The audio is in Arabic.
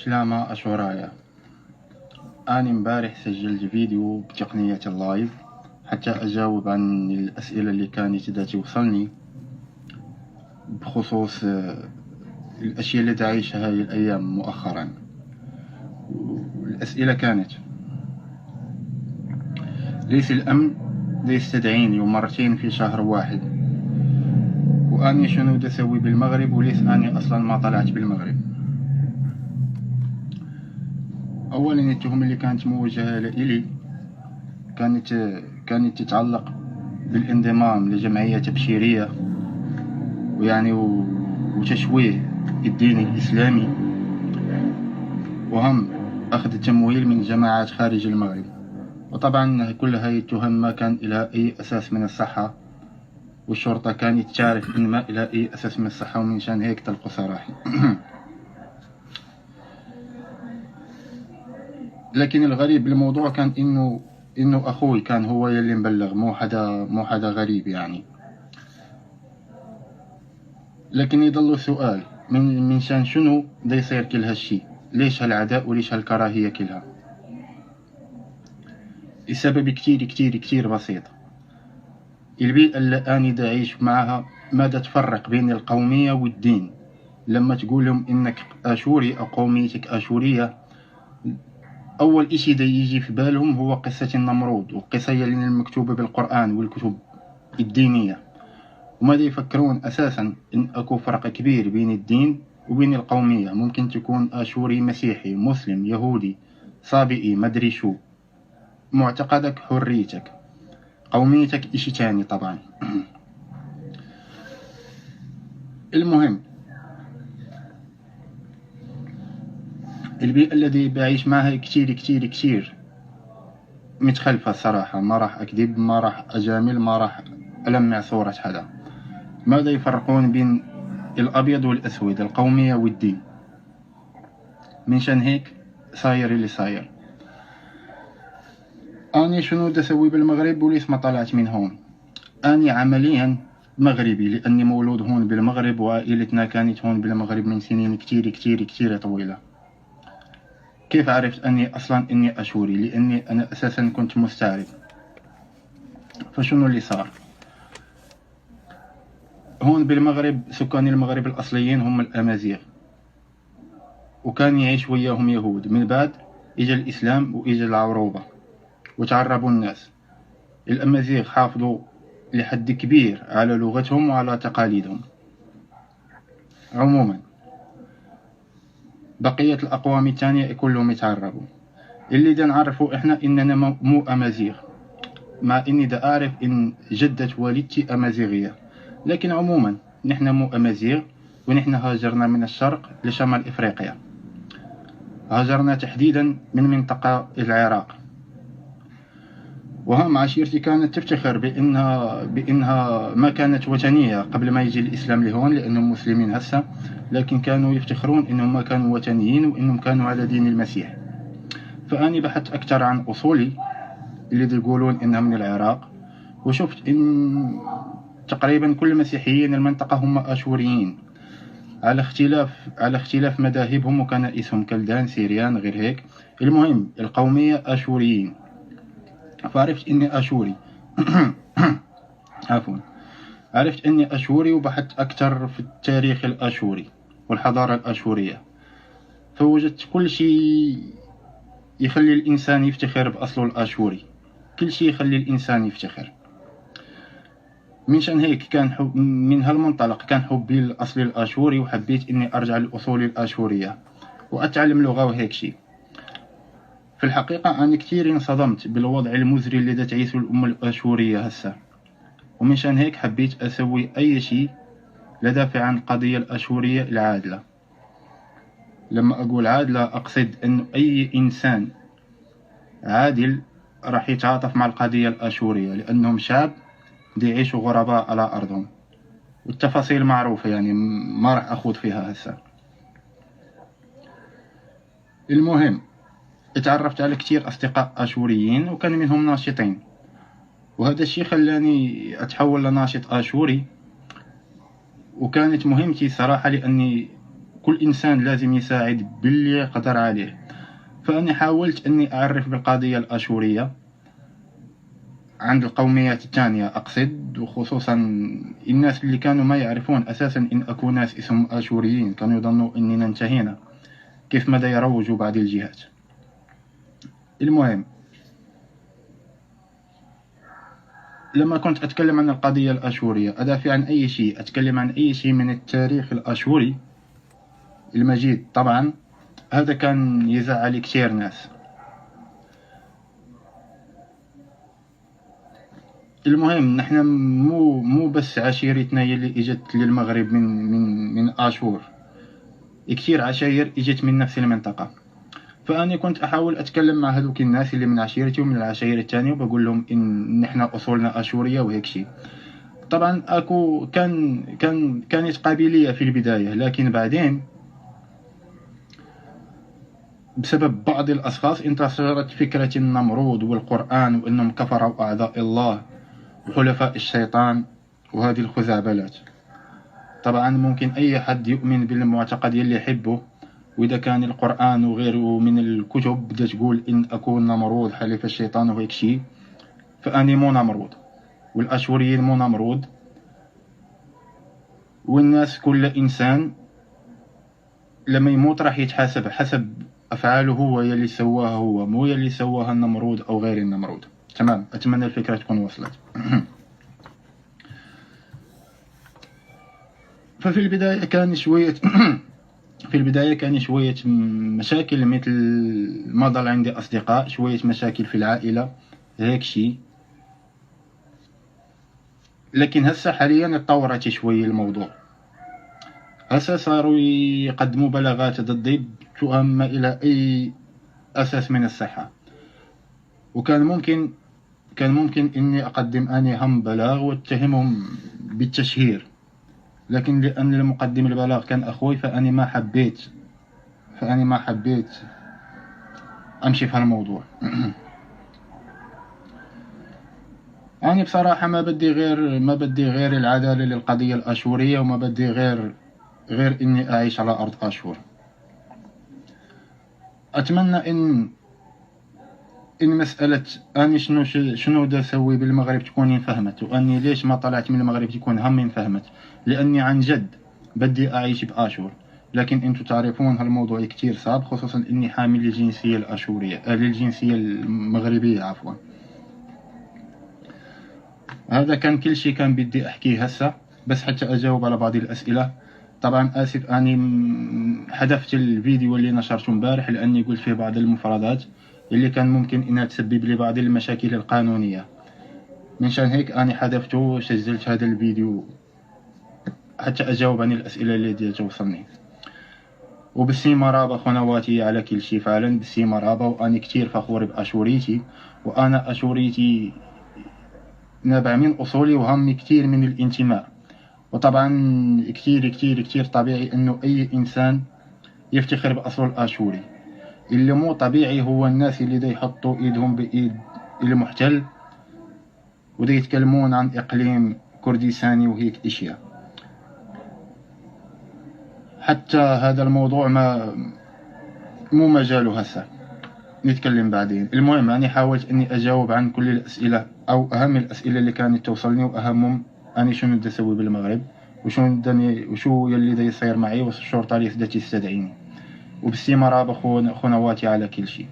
شلامة أشورايا. أنا امبارح سجلت فيديو بتقنية اللايف حتى أجاوب عن الأسئلة اللي كانت توصلني بخصوص الأشياء اللي تعيشها هذه الأيام مؤخرا. الأسئلة كانت: ليس الأمن يستدعيني مرتين في شهر واحد، وأني شنو أسوي بالمغرب، وليس أني أصلا ما طلعت بالمغرب. أولا التهم اللي كانت موجهة إلي كانت تتعلق بالانضمام لجمعية تبشيرية، ويعني وتشويه الدين الإسلامي، وهم أخذ تمويل من جماعات خارج المغرب. وطبعا كل هذه التهم ما كان إلى أي أساس من الصحة، والشرطة كانت تعرف إن ما إلى أي أساس من الصحة، ومن شان هيك تلقوا سراحي. لكن الغريب بالموضوع كان إنه أخوي كان هو يلي مبلغ، مو حدا غريب يعني. لكن يضل سؤال، من شان شنو دا يصير كل هالشي؟ ليش هالعداء وليش هالكراهية كلها؟ السبب كتير كتير كتير بسيط. البيئة اللي أنا دا أعيش معها ما دا تفرق بين القومية والدين. لما تقول لهم إنك أشوري أو قوميتك أشورية، أول إشي دا يجي في بالهم هو قصة النمرود، والقصة اللي المكتوبة بالقرآن والكتب الدينية، وما دا يفكرون أساسا إن أكو فرق كبير بين الدين وبين القومية. ممكن تكون أشوري مسيحي مسلم يهودي صابئي مدري شو، معتقدك حريتك، قوميتك إشي تاني طبعا. المهم البيئة الذي بعيش معها كتير كتير كتير متخلفة الصراحة. ما راح أكذب، ما راح أجامل، ما راح ألمع صورة حدا. ماذا يفرقون بين الأبيض والأسود، القومية والدين؟ من شان هيك صاير اللي صاير. أني شنو دا أسوي بالمغرب وليس ما طلعت من هون؟ أني عمليا مغربي لأني مولود هون بالمغرب، وعائلتنا كانت هون بالمغرب من سنين كتير كتير كتير طويلة. كيف عرفت أني أصلا إني أشوري؟ لأني أنا أساسا كنت مستعرب. فشنو اللي صار؟ هون بالمغرب سكان المغرب الأصليين هم الأمازيغ، وكان يعيش وياهم يهود. من بعد إجا الإسلام وإجا العروبة وتعربوا الناس. الأمازيغ حافظوا لحد كبير على لغتهم وعلى تقاليدهم. عموما بقية الأقوام الثانية كلهم يتعربوا. اللي دا نعرفوا إحنا إننا مو أمازيغ، مع إني دا أعرف إن جدة والدتي أمازيغية. لكن عموما نحن مو أمازيغ، ونحن هاجرنا من الشرق لشمال إفريقيا. هاجرنا تحديدا من منطقة العراق. وهم عشيرتي كانت تفتخر بأنها ما كانت وثنية قبل ما يجي الإسلام لهون، لأنهم مسلمين هسه، لكن كانوا يفتخرون أنهم ما كانوا وثنيين وأنهم كانوا على دين المسيح. فأني بحثت أكثر عن أصولي اللي يقولون إنها من العراق، وشفت إن تقريبا كل مسيحيين المنطقة هم أشوريين، على اختلاف مذاهبهم وكنائسهم، كلدان سيريان غير هيك. المهم القومية أشوريين. فعرفت إني أشوري. عفوا، عرفت إني أشوري وبحثت أكثر في التاريخ الأشوري والحضارة الأشورية، فوجدت كل شيء يخلي الإنسان يفتخر بأصله الأشوري. كل شيء يخلي الإنسان يفتخر. من شان هيك كان من هالمنطلق كان حبي الأصل الأشوري، وحبيت إني أرجع لأصولي الأشورية وأتعلم لغة وهيك شيء. في الحقيقة أنا كتير انصدمت بالوضع المزري اللي تعيشه الأمة الأشورية هسه، ومن شان هيك حبيت أسوي أي شيء لدافع عن القضية الأشورية العادلة. لما أقول عادلة أقصد أن أي إنسان عادل راح يتعاطف مع القضية الأشورية، لأنهم شعب دي يعيشوا غرباء على أرضهم، والتفاصيل معروفة يعني ما راح أخوض فيها هسه. المهم اتعرفت على كتير أصدقاء أشوريين، وكان منهم ناشطين، وهذا الشيء خلاني أتحول لناشط أشوري. وكانت مهمتي صراحة، لأني كل إنسان لازم يساعد باللي يقدر عليه. فأنا حاولت أني أعرف بالقضية الآشورية عند القوميات الثانية أقصد، وخصوصا الناس اللي كانوا ما يعرفون أساسا إن أكو ناس اسمهم آشوريين، كانوا يظنوا أننا انتهينا كيف ماذا يروجوا بعض الجهات. المهم، لما كنت أتكلم عن القضية الآشورية أدافع عن أي شيء، أتكلم عن أي شيء من التاريخ الآشوري المجيد، طبعا هذا كان يزعل كثير ناس. المهم، نحن مو بس عشيرتنا هي اللي اجت للمغرب من آشور، كثير عشاير اجت من نفس المنطقة. فأنا كنت أحاول أتكلم مع هذوك الناس اللي من عشيرتي ومن العشائر الثانية، وبقول لهم إن نحن أصولنا آشورية وهيك شيء. طبعا أكو كانت قابلية في البداية، لكن بعدين بسبب بعض الأشخاص انتشرت فكرة النمرود والقرآن وأنهم كفروا أعداء الله وحلفاء الشيطان وهذه الخزعبلات. طبعا ممكن أي حد يؤمن بالمعتقد اللي يحبه، وإذا كان القرآن وغيره من الكتب بدأ تقول إن أكون نمرود حليف الشيطان وهيك شيء، فأني مو نمرود، والأشوريين مو نمرود، والناس كل إنسان لما يموت راح يتحاسب حسب أفعاله هو، يلي سواها هو، مو يلي سواها النمرود أو غير النمرود. تمام، أتمنى الفكرة تكون وصلت. ففي البداية كان شوية مشاكل، مثل ما ضل عندي أصدقاء، شوية مشاكل في العائلة هيك شيء. لكن هسه حاليا اتطورت شوي الموضوع، هسه صاروا يقدموا بلاغات ضدي تهم إلى أي أساس من الصحة، وكان ممكن إني أقدم أنا هم بلاغ واتهمهم بالتشهير، لكن لأن المقدم البلاغ كان أخوي فأنا ما حبيت أمشي في هالموضوع. أنا بصراحة ما بدي غير العدالة للقضية الآشورية، وما بدي غير إني أعيش على أرض آشور. أتمنى إن مسألة أني شنو دا أسوي بالمغرب تكون انفهمت، وأني ليش ما طلعت من المغرب تكون هم انفهمت، لأني عن جد بدي أعيش بآشور. لكن أنتم تعرفون هالموضوع كتير صعب، خصوصا إني حامل للجنسية الآشورية، للجنسية المغربية عفوا. هذا كان كل شيء كان بدي أحكيه هسه، بس حتى أجاوب على بعض الأسئلة. طبعا آسف أني حذفت الفيديو اللي نشرته امبارح، لأني قلت فيه بعض المفردات اللي كان ممكن إنها تسبب لي بعض المشاكل القانونية، من شان هيك أنا حذفته وسجلت هذا الفيديو حتى أجاوب عن الأسئلة اللي توصلني. وبالسي مرابا خنواتي على كل شيء، فعلا بالسي مرابا، وأنا كتير فخور بأشوريتي، وأنا أشوريتي نابع من أصولي وهم كتير من الانتماء. وطبعا كتير كتير كتير طبيعي أنه أي إنسان يفتخر بأصل الآشوري. اللي مو طبيعي هو الناس اللي دا يحطوا إيدهم بإيد المحتل ودا يتكلمون عن إقليم كردستاني وهيك إشياء. حتى هذا الموضوع مو مجاله هسه، نتكلم بعدين. المهم، أنا حاولت أني أجاوب عن كل الأسئلة أو أهم الأسئلة اللي كانت توصلني، وأهمهم أنا شنو بدي أسوي بالمغرب، وشو يلي دا يصير معي، والشرطة اللي دا تستدعيني، وبالسي مرحبا خونواتي على كل شيء.